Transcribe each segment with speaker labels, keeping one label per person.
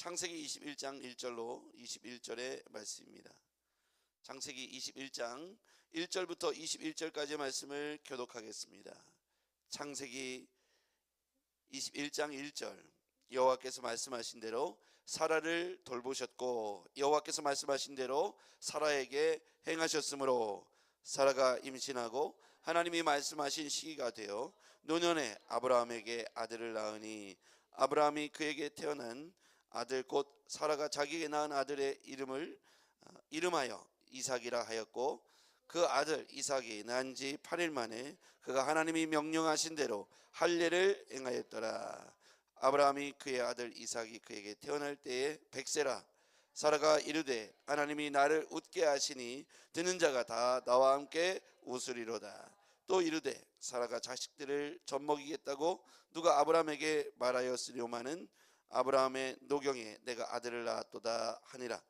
Speaker 1: 창세기 21장 1절로 21절의 말씀입니다. 창세기 21장 1절부터 21절까지의 말씀을 교독하겠습니다. 창세기 21장 1절. 여호와께서 말씀하신 대로 사라를 돌보셨고 여호와께서 말씀하신 대로 사라에게 행하셨으므로 사라가 임신하고 하나님이 말씀하신 시기가 되어 노년에 아브라함에게 아들을 낳으니 아브라함이 그에게 태어난 아들 곧 사라가 자기에게 낳은 아들의 이름하여 이삭이라 하였고 그 아들 이삭이 난 지 8일 만에 그가 하나님이 명령하신 대로 할례를 행하였더라. 아브라함이 그의 아들 이삭이 그에게 태어날 때에 100세라. 사라가 이르되 하나님이 나를 웃게 하시니 듣는 자가 다 나와 함께 웃으리로다. 또 이르되 사라가 자식들을 젖먹이겠다고 누가 아브라함에게 말하였으려마는 아브라함의 노경에 내가 아들을 낳았도다 하니라.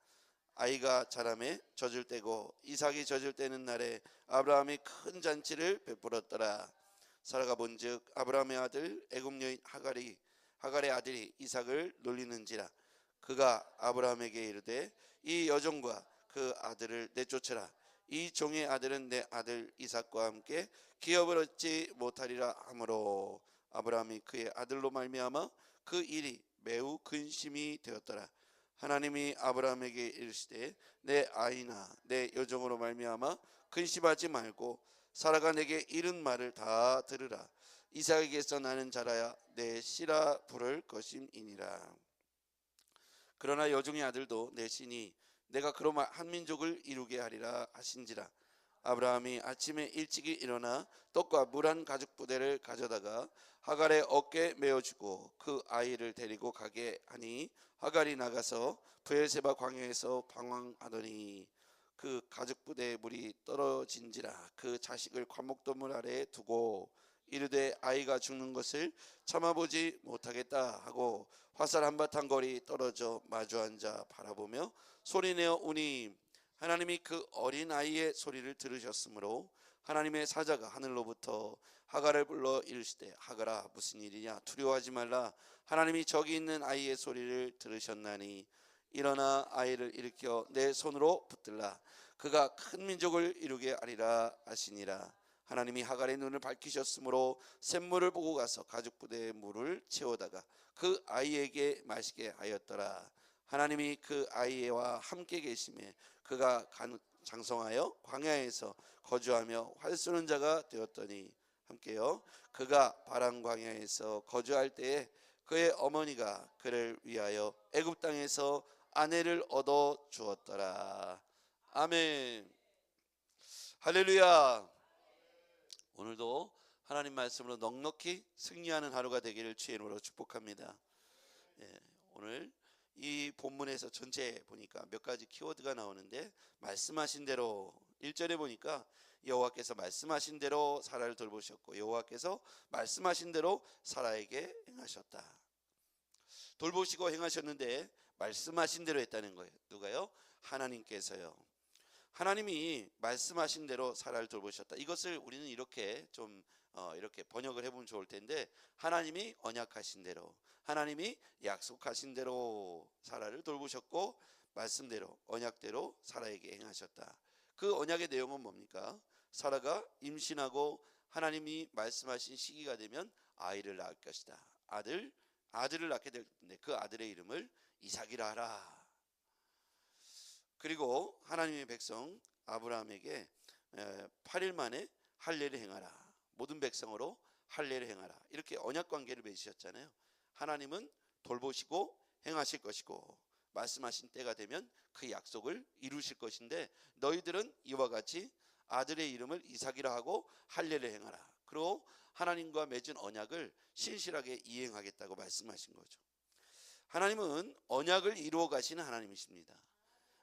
Speaker 1: 아이가 자라매 젖을 때고 이삭이 젖을 때는 날에 아브라함이 큰 잔치를 베풀었더라. 사라가 본즉 아브라함의 아들 애굽 여인 하갈의 아들이 이삭을 놀리는지라. 그가 아브라함에게 이르되 이 여종과 그 아들을 내쫓으라. 이 종의 아들은 내 아들 이삭과 함께 기업을 얻지 못하리라 하므로 아브라함이 그의 아들로 말미암아 그 일이 매우 근심이 되었더라. 하나님이 아브라함에게 이르시되 내 아이나 내 여종으로 말미암아 근심하지 말고 사라가 내게 이른 말을 다 들으라. 이삭에게서 나는 자라야 내 씨라 부를 것임이니라. 그러나 여종의 아들도 내 씨니 내가 그로 한 민족을 이루게 하리라 하신지라. 아브라함이 아침에 일찍이 일어나 떡과 물 한 가죽 부대를 가져다가 하갈의 어깨에 메어주고 그 아이를 데리고 가게 하니 하갈이 나가서 브엘세바 광야에서 방황하더니 그 가죽 부대에 물이 떨어진지라. 그 자식을 관목도물 아래에 두고 이르되 아이가 죽는 것을 참아보지 못하겠다 하고 화살 한바탕 거리 떨어져 마주 앉아 바라보며 소리내어 우니 하나님이 그 어린 아이의 소리를 들으셨으므로 하나님의 사자가 하늘로부터 하갈을 불러 이르시되 하갈아 무슨 일이냐 두려워하지 말라. 하나님이 저기 있는 아이의 소리를 들으셨나니 일어나 아이를 일으켜 내 손으로 붙들라. 그가 큰 민족을 이루게 하리라 하시니라. 하나님이 하갈의 눈을 밝히셨으므로 샘물을 보고 가서 가죽 부대에 물을 채우다가 그 아이에게 마시게 하였더라. 하나님이 그 아이와 함께 계심에 그가 장성하여 광야에서 거주하며 활 쏘는 자가 되었더니 함께요. 그가 바람 광야에서 거주할 때에 그의 어머니가 그를 위하여 애굽 땅에서 아내를 얻어 주었더라. 아멘. 할렐루야. 오늘도 하나님 말씀으로 넉넉히 승리하는 하루가 되기를 주의 이름으로 축복합니다. 오늘 이 본문에서 전체 보니까 몇 가지 키워드가 나오는데 말씀하신 대로 1절에 보니까 여호와께서 말씀하신 대로 사라를 돌보셨고 여호와께서 말씀하신 대로 사라에게 행하셨다. 돌보시고 행하셨는데 말씀하신 대로 했다는 거예요. 누가요? 하나님께서요. 하나님이 말씀하신 대로 사라를 돌보셨다. 이것을 우리는 이렇게 좀 이렇게 번역을 해보면 좋을 텐데 하나님이 언약하신 대로 하나님이 약속하신 대로 사라를 돌보셨고 말씀대로 언약대로 사라에게 행하셨다. 그 언약의 내용은 뭡니까? 사라가 임신하고 하나님이 말씀하신 시기가 되면 아이를 낳을 것이다. 아들을 낳게 될 텐데 그 아들의 이름을 이삭이라 하라. 그리고 하나님의 백성 아브라함에게 8일 만에 할례를 행하라. 모든 백성으로 할례를 행하라. 이렇게 언약 관계를 맺으셨잖아요. 하나님은 돌보시고 행하실 것이고 말씀하신 때가 되면 그 약속을 이루실 것인데 너희들은 이와 같이 아들의 이름을 이삭이라 하고 할례를 행하라. 그리고 하나님과 맺은 언약을 신실하게 이행하겠다고 말씀하신 거죠. 하나님은 언약을 이루어 가시는 하나님이십니다.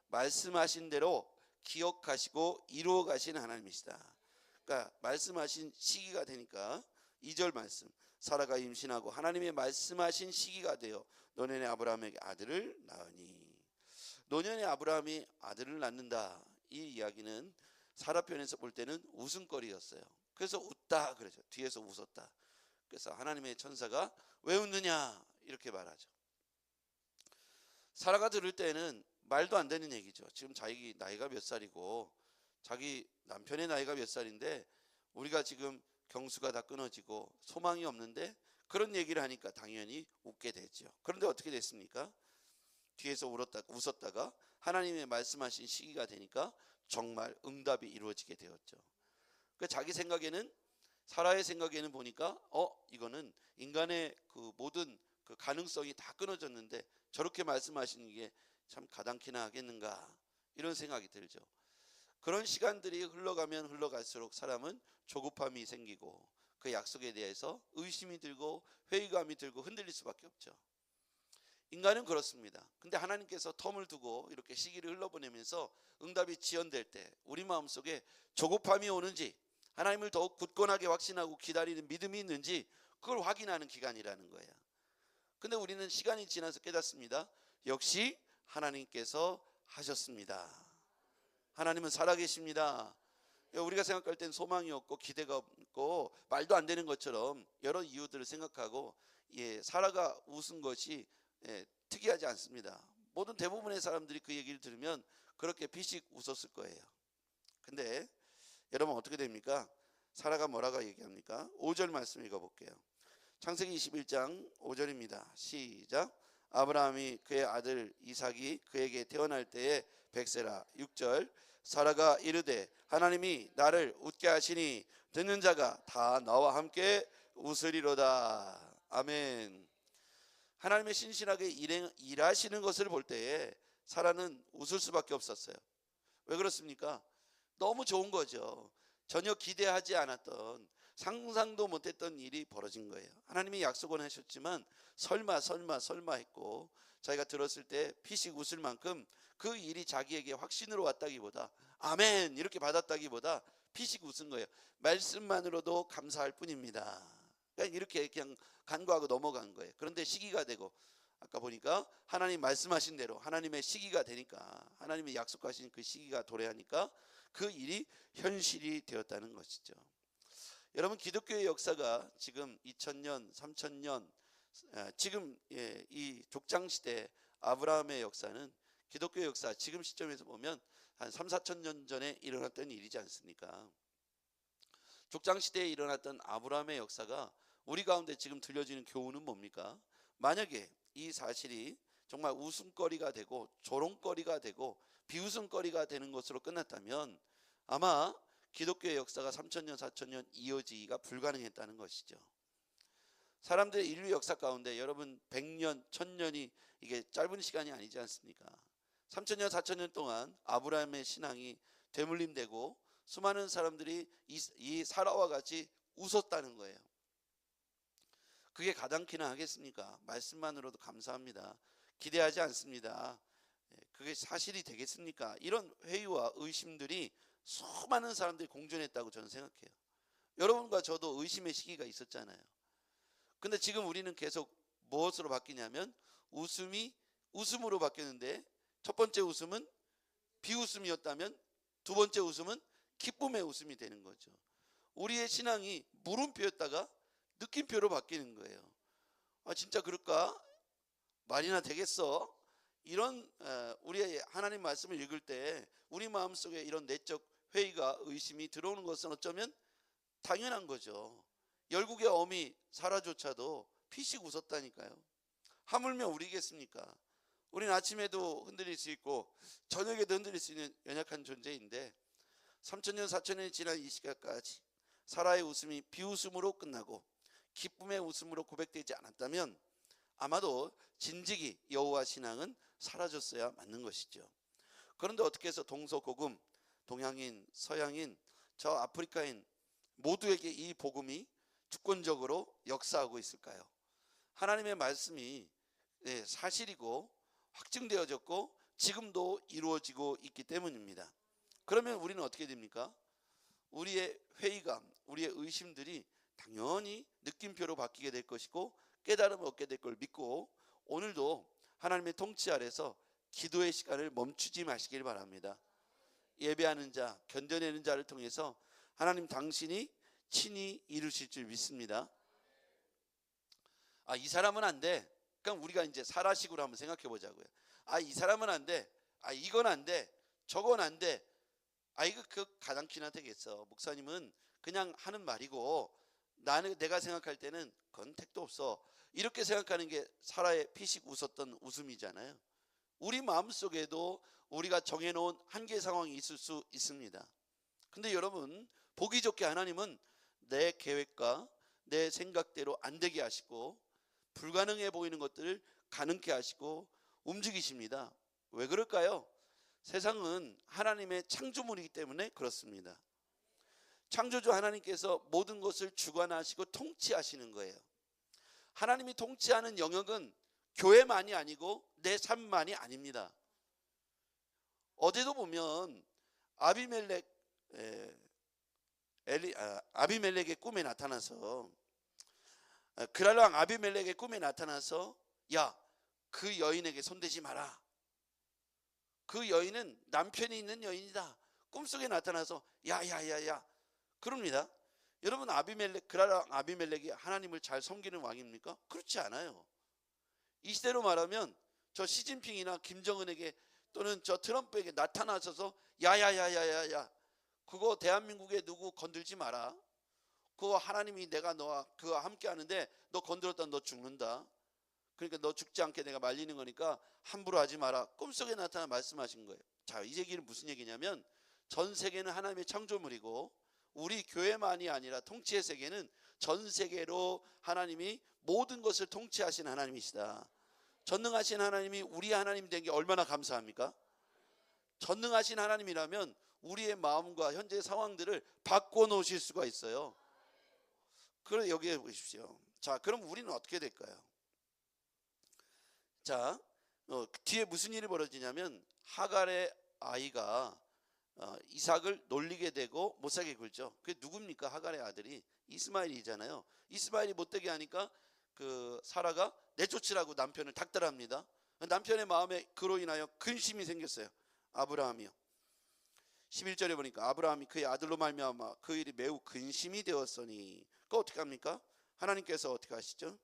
Speaker 1: 말씀하신 대로 기억하시고 이루어 가시는 하나님이시다. 그러니까 말씀하신 시기가 되니까 2절 말씀 사라가 임신하고 하나님의 말씀하신 시기가 되어 노년에 아브라함에게 아들을 낳으니 노년에 아브라함이 아들을 낳는다. 이 이야기는 사라 편에서 볼 때는 웃음거리였어요. 그래서 웃다 그러죠. 뒤에서 웃었다. 그래서 하나님의 천사가 왜 웃느냐 이렇게 말하죠. 사라가 들을 때는 말도 안 되는 얘기죠. 지금 자기 나이가 몇 살이고 자기 남편의 나이가 몇 살인데 우리가 지금 경수가 다 끊어지고 소망이 없는데 그런 얘기를 하니까 당연히 웃게 되죠. 그런데 어떻게 됐습니까? 뒤에서 웃었다가 하나님의 말씀하신 시기가 되니까 정말 응답이 이루어지게 되었죠. 그 자기 생각에는, 사라의 생각에는 보니까 이거는 인간의 그 모든 그 가능성이 다 끊어졌는데 저렇게 말씀하시는 게 참 가당키나 하겠는가, 이런 생각이 들죠. 그런 시간들이 흘러가면 흘러갈수록 사람은 조급함이 생기고 그 약속에 대해서 의심이 들고 회의감이 들고 흔들릴 수밖에 없죠. 인간은 그렇습니다. 근데 하나님께서 텀을 두고 이렇게 시기를 흘러보내면서 응답이 지연될 때 우리 마음속에 조급함이 오는지, 하나님을 더욱 굳건하게 확신하고 기다리는 믿음이 있는지 그걸 확인하는 기간이라는 거예요. 근데 우리는 시간이 지나서 깨닫습니다. 역시 하나님께서 하셨습니다. 하나님은 살아계십니다. 우리가 생각할 땐 소망이 없고 기대가 없고 말도 안 되는 것처럼 여러 이유들을 생각하고 사라가 웃은 것이 특이하지 않습니다. 모든 대부분의 사람들이 그 얘기를 들으면 그렇게 피식 웃었을 거예요. 근데 여러분 어떻게 됩니까? 사라가 뭐라고 얘기합니까? 5절 말씀 읽어볼게요. 창세기 21장 5절입니다. 시작. 아브라함이 그의 아들 이삭이 그에게 태어날 때에 100세라. 6절. 사라가 이르되 하나님이 나를 웃게 하시니 듣는 자가 다 나와 함께 웃으리로다. 아멘. 하나님의 신실하게 일하시는 것을 볼 때에 사라는 웃을 수밖에 없었어요. 왜 그렇습니까? 너무 좋은 거죠. 전혀 기대하지 않았던, 상상도 못했던 일이 벌어진 거예요. 하나님이 약속은 하셨지만 설마 했고 자기가 들었을 때 피식 웃을 만큼 그 일이 자기에게 확신으로 왔다기보다, 아멘 이렇게 받았다기보다 피식 웃은 거예요. 말씀만으로도 감사할 뿐입니다. 그냥 이렇게 그냥 간과하고 넘어간 거예요. 그런데 시기가 되고, 아까 보니까 하나님 말씀하신 대로 하나님의 시기가 되니까, 하나님이 약속하신 그 시기가 도래하니까 그 일이 현실이 되었다는 것이죠. 여러분, 기독교의 역사가 지금 2000년, 3000년, 지금 이 족장시대 아브라함의 역사는, 기독교의 역사 지금 시점에서 보면 한 3, 4천 년 전에 일어났던 일이지 않습니까? 족장시대에 일어났던 아브라함의 역사가 우리 가운데 지금 들려지는 교훈은 뭡니까? 만약에 이 사실이 정말 웃음거리가 되고 조롱거리가 되고 비웃음거리가 되는 것으로 끝났다면 아마 기독교의 역사가 3000년, 4000년 이어지기가 불가능했다는 것이죠. 사람들의 인류 역사 가운데 여러분 100년, 1000년이 이게 짧은 시간이 아니지 않습니까? 3000년, 4000년 동안 아브라함의 신앙이 되물림되고 수많은 사람들이 이 사라와 같이 웃었다는 거예요. 그게 가당키나 하겠습니까? 말씀만으로도 감사합니다. 기대하지 않습니다. 그게 사실이 되겠습니까? 이런 회의와 의심들이 수많은 사람들이 공존했다고 저는 생각해요. 여러분과 저도 의심의 시기가 있었잖아요. 근데 지금 우리는 계속 무엇으로 바뀌냐면 웃음이 웃음으로 바뀌었는데, 첫 번째 웃음은 비웃음이었다면 두 번째 웃음은 기쁨의 웃음이 되는 거죠. 우리의 신앙이 물음표였다가 느낌표로 바뀌는 거예요. 진짜 그럴까? 말이나 되겠어? 이런 우리의 하나님 말씀을 읽을 때 우리 마음속에 이런 내적 회의가, 의심이 들어오는 것은 어쩌면 당연한 거죠. 열국의 어미 사라조차도 피식 웃었다니까요. 하물며 우리겠습니까? 우리는 아침에도 흔들릴 수 있고 저녁에도 흔들릴 수 있는 연약한 존재인데 3000년 4000년이 지난 이 시간까지 사라의 웃음이 비웃음으로 끝나고 기쁨의 웃음으로 고백되지 않았다면 아마도 진직이 여호와 신앙은 사라졌어야 맞는 것이죠. 그런데 어떻게 해서 동서고금, 동양인, 서양인, 저 아프리카인 모두에게 이 복음이 주권적으로 역사하고 있을까요? 하나님의 말씀이 사실이고 확증되어졌고 지금도 이루어지고 있기 때문입니다. 그러면 우리는 어떻게 됩니까? 우리의 회의감, 우리의 의심들이 당연히 느낌표로 바뀌게 될 것이고 깨달음을 얻게 될 걸 믿고 오늘도 하나님의 통치 아래서 기도의 시간을 멈추지 마시길 바랍니다. 예배하는 자, 견뎌내는 자를 통해서 하나님 당신이 친히 이루실 줄 믿습니다. 이 사람은 안 돼, 그럼 우리가 이제 사라식으로 한번 생각해 보자고요. 아, 이 사람은 안 돼. 아, 이건 안 돼. 저건 안 돼. 아, 이거 그 가당키나 되겠어. 목사님은 그냥 하는 말이고 내가 생각할 때는 그건 택도 없어. 이렇게 생각하는 게 사라의 피식 웃었던 웃음이잖아요. 우리 마음속에도 우리가 정해놓은 한계 상황이 있을 수 있습니다. 근데 여러분, 보기 좋게 하나님은 내 계획과 내 생각대로 안 되게 하시고 불가능해 보이는 것들을 가능케 하시고 움직이십니다. 왜 그럴까요? 세상은 하나님의 창조물이기 때문에 그렇습니다. 창조주 하나님께서 모든 것을 주관하시고 통치하시는 거예요. 하나님이 통치하는 영역은 교회만이 아니고 내 삶만이 아닙니다. 어제도 보면 아비멜렉의 꿈에 나타나서 그랄랑 아비멜렉의 꿈에 나타나서 야, 그 여인에게 손대지 마라. 그 여인은 남편이 있는 여인이다. 꿈속에 나타나서 야야야야 그럽니다. 여러분, 그랄랑 아비멜렉이 하나님을 잘 섬기는 왕입니까? 그렇지 않아요. 이 시대로 말하면 저 시진핑이나 김정은에게 또는 저 트럼프에게 나타나셔서 야야야야야야 그거 대한민국에 누구 건들지 마라. 그거 하나님이 내가 너와 그와 함께 하는데 너 건드렸다 너 죽는다. 그러니까 너 죽지 않게 내가 말리는 거니까 함부로 하지 마라. 꿈속에 나타나 말씀하신 거예요. 자, 이 얘기는 무슨 얘기냐면 전 세계는 하나님의 창조물이고 우리 교회만이 아니라 통치의 세계는 전 세계로 하나님이 모든 것을 통치하신 하나님이시다. 전능하신 하나님이 우리 하나님 된 게 얼마나 감사합니까? 전능하신 하나님이라면 우리의 마음과 현재 상황들을 바꿔놓으실 수가 있어요. 그럼 여기에 보십시오. 자, 그럼 우리는 어떻게 될까요? 자, 뒤에 무슨 일이 벌어지냐면 하갈의 아이가 이삭을 놀리게 되고 못살게 굴죠. 그게 누굽니까? 하갈의 아들이 이스마엘이잖아요. 이스마엘이 못되게 하니까 그 사라가 내쫓으라고 남편을 닥달합니다. 남편의 마음에 그로 인하여 근심이 생겼어요. 아브라함이요. 11절에 보니까 아브라함이 그의 아들로 말미암아 그 일이 매우 근심이 되었으니 그거 어떻게 합니까? 하나님께서 어떻게 하시죠?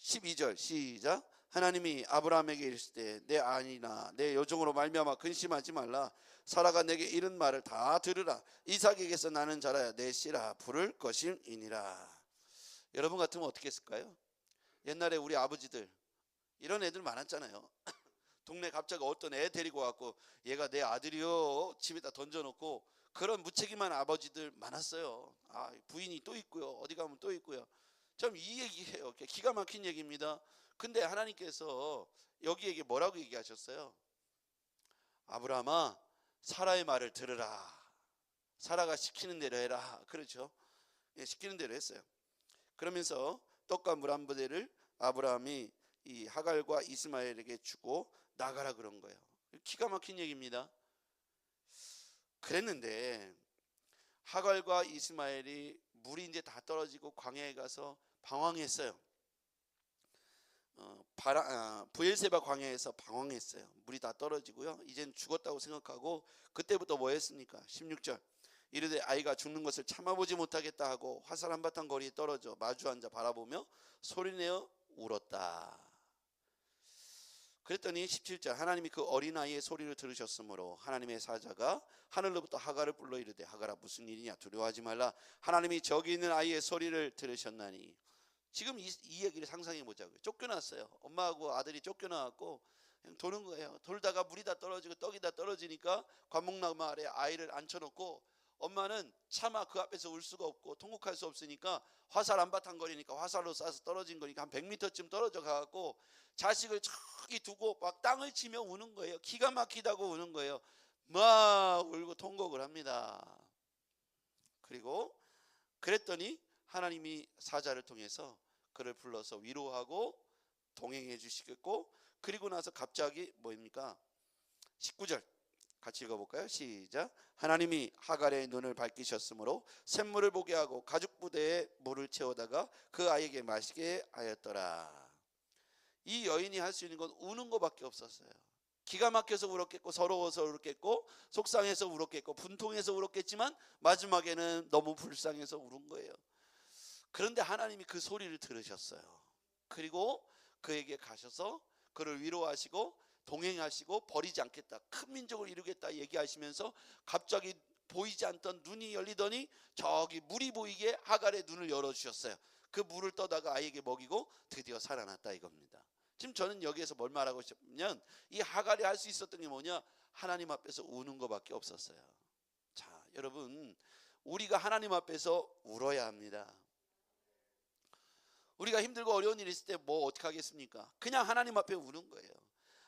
Speaker 1: 12절 시작. 하나님이 아브라함에게 이르실 때 내 아니나 내 여종으로 말미암아 근심하지 말라. 사라가 내게 이른 말을 다 들으라. 이삭에게서 나는 자라야 내 씨라 부를 것임이니라. 여러분 같으면 어떻게 했을까요? 옛날에 우리 아버지들 이런 애들 많았잖아요. 동네 갑자기 어떤 애 데리고 왔고 얘가 내 아들이요 집에다 던져놓고 그런 무책임한 아버지들 많았어요. 아, 부인이 또 있고요. 어디 가면 또 있고요. 참 이 얘기예요. 기가 막힌 얘기입니다. 근데 하나님께서 여기에게 뭐라고 얘기하셨어요? 아브라함아, 사라의 말을 들으라. 사라가 시키는 대로 해라. 그렇죠? 예, 시키는 대로 했어요. 그러면서 떡과 물 한 부대를 아브라함이 이 하갈과 이스마엘에게 주고 나가라 그런 거예요. 기가 막힌 얘기입니다. 그랬는데 하갈과 이스마엘이 물이 이제 다 떨어지고 광야에 가서 방황했어요. 부엘세바 광야에서 방황했어요. 물이 다 떨어지고요. 이젠 죽었다고 생각하고 그때부터 뭐 했습니까? 16절 이르되 아이가 죽는 것을 참아보지 못하겠다 하고 화살 한바탕 거리에 떨어져 마주 앉아 바라보며 소리내어 울었다. 그랬더니 17절 하나님이 그 어린아이의 소리를 들으셨으므로 하나님의 사자가 하늘로부터 하갈을 불러 이르되 하갈아 무슨 일이냐 두려워하지 말라. 하나님이 저기 있는 아이의 소리를 들으셨나니. 지금 이 얘기를 상상해 보자고요. 쫓겨났어요. 엄마하고 아들이 쫓겨나갖고 그냥 도는 거예요. 돌다가 물이 다 떨어지고 떡이 다 떨어지니까 관목나무 아래 아이를 앉혀놓고 엄마는 차마 그 앞에서 울 수가 없고 통곡할 수 없으니까 화살 한바탕 거리니까 화살로 쏴서 떨어진 거니까 한 100m쯤 떨어져 가갖고 자식을 저기 두고 막 땅을 치며 우는 거예요. 기가 막히다고 우는 거예요. 막 울고 통곡을 합니다. 그리고 그랬더니 하나님이 사자를 통해서 그를 불러서 위로하고 동행해 주시겠고 그리고 나서 갑자기 뭐입니까? 19절 같이 읽어볼까요? 시작. 하나님이 하갈의 눈을 밝히셨으므로 샘물을 보게 하고 가죽 부대에 물을 채우다가 그 아이에게 마시게 하였더라. 이 여인이 할 수 있는 건 우는 것밖에 없었어요. 기가 막혀서 울었겠고 서러워서 울었겠고 속상해서 울었겠고 분통해서 울었겠지만 마지막에는 너무 불쌍해서 울은 거예요. 그런데 하나님이 그 소리를 들으셨어요. 그리고 그에게 가셔서 그를 위로하시고 동행하시고 버리지 않겠다, 큰 민족을 이루겠다 얘기하시면서 갑자기 보이지 않던 눈이 열리더니 저기 물이 보이게 하갈의 눈을 열어주셨어요. 그 물을 떠다가 아이에게 먹이고 드디어 살아났다 이겁니다. 지금 저는 여기에서 뭘 말하고 싶으면 이 하갈이 할 수 있었던 게 뭐냐, 하나님 앞에서 우는 것밖에 없었어요. 자, 여러분, 우리가 하나님 앞에서 울어야 합니다. 우리가 힘들고 어려운 일 있을 때 뭐 어떻게 하겠습니까? 그냥 하나님 앞에 우는 거예요.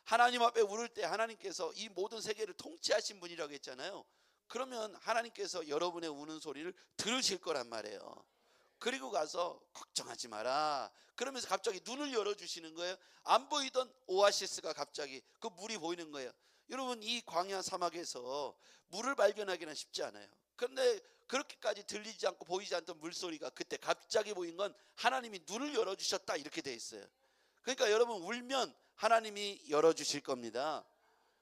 Speaker 1: 하나님 앞에 울을 때 하나님께서 이 모든 세계를 통치하신 분이라고 했잖아요. 그러면 하나님께서 여러분의 우는 소리를 들으실 거란 말이에요. 그리고 가서 걱정하지 마라 그러면서 갑자기 눈을 열어주시는 거예요. 안 보이던 오아시스가 갑자기 그 물이 보이는 거예요. 여러분, 이 광야 사막에서 물을 발견하기는 쉽지 않아요. 그런데 그렇게까지 들리지 않고 보이지 않던 물소리가 그때 갑자기 보인 건 하나님이 눈을 열어주셨다 이렇게 돼 있어요. 그러니까 여러분, 울면 하나님이 열어주실 겁니다.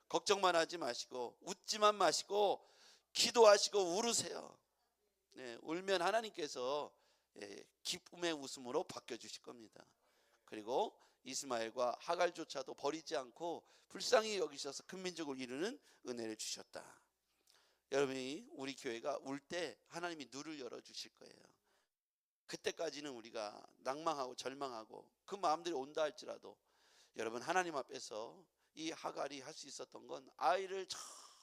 Speaker 1: 걱정만 하지 마시고 웃지만 마시고 기도하시고 울으세요. 네, 울면 하나님께서 기쁨의 웃음으로 바뀌어주실 겁니다. 그리고 이스마엘과 하갈조차도 버리지 않고 불쌍히 여기셔서 큰 민족을 이루는 은혜를 주셨다. 여러분이 우리 교회가 울 때 하나님이 눈을 열어주실 거예요. 그때까지는 우리가 낭망하고 절망하고 그 마음들이 온다 할지라도 여러분, 하나님 앞에서 이 하갈이 할 수 있었던 건 아이를 저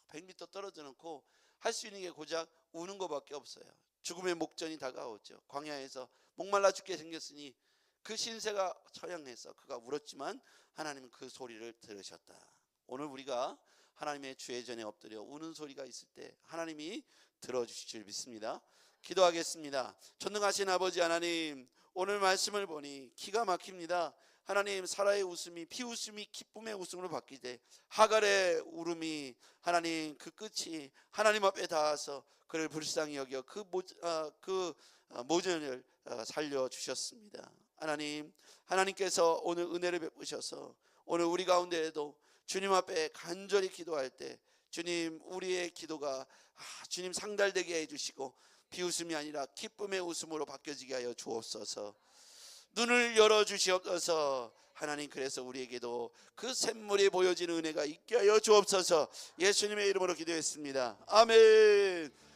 Speaker 1: 100m 떨어져 놓고 할 수 있는 게 고작 우는 것밖에 없어요. 죽음의 목전이 다가오죠. 광야에서 목말라 죽게 생겼으니 그 신세가 처량해서 그가 울었지만 하나님은 그 소리를 들으셨다. 오늘 우리가 하나님의 주의 전에 엎드려 우는 소리가 있을 때 하나님이 들어주실 줄 믿습니다. 기도하겠습니다. 전능하신 아버지 하나님, 오늘 말씀을 보니 기가 막힙니다. 하나님, 사라의 웃음이 비웃음이 기쁨의 웃음으로 바뀌되 하갈의 울음이 하나님 그 끝이 하나님 앞에 닿아서 그를 불쌍히 여겨 그 모전을 살려주셨습니다. 하나님, 하나님께서 오늘 은혜를 베푸셔서 오늘 우리 가운데에도 주님 앞에 간절히 기도할 때 주님, 우리의 기도가 주님 상달되게 해주시고 비웃음이 아니라 기쁨의 웃음으로 바뀌어지게 하여 주옵소서. 눈을 열어주시옵소서. 하나님, 그래서 우리에게도 그 샘물이 보여지는 은혜가 있게 하여 주옵소서. 예수님의 이름으로 기도했습니다. 아멘.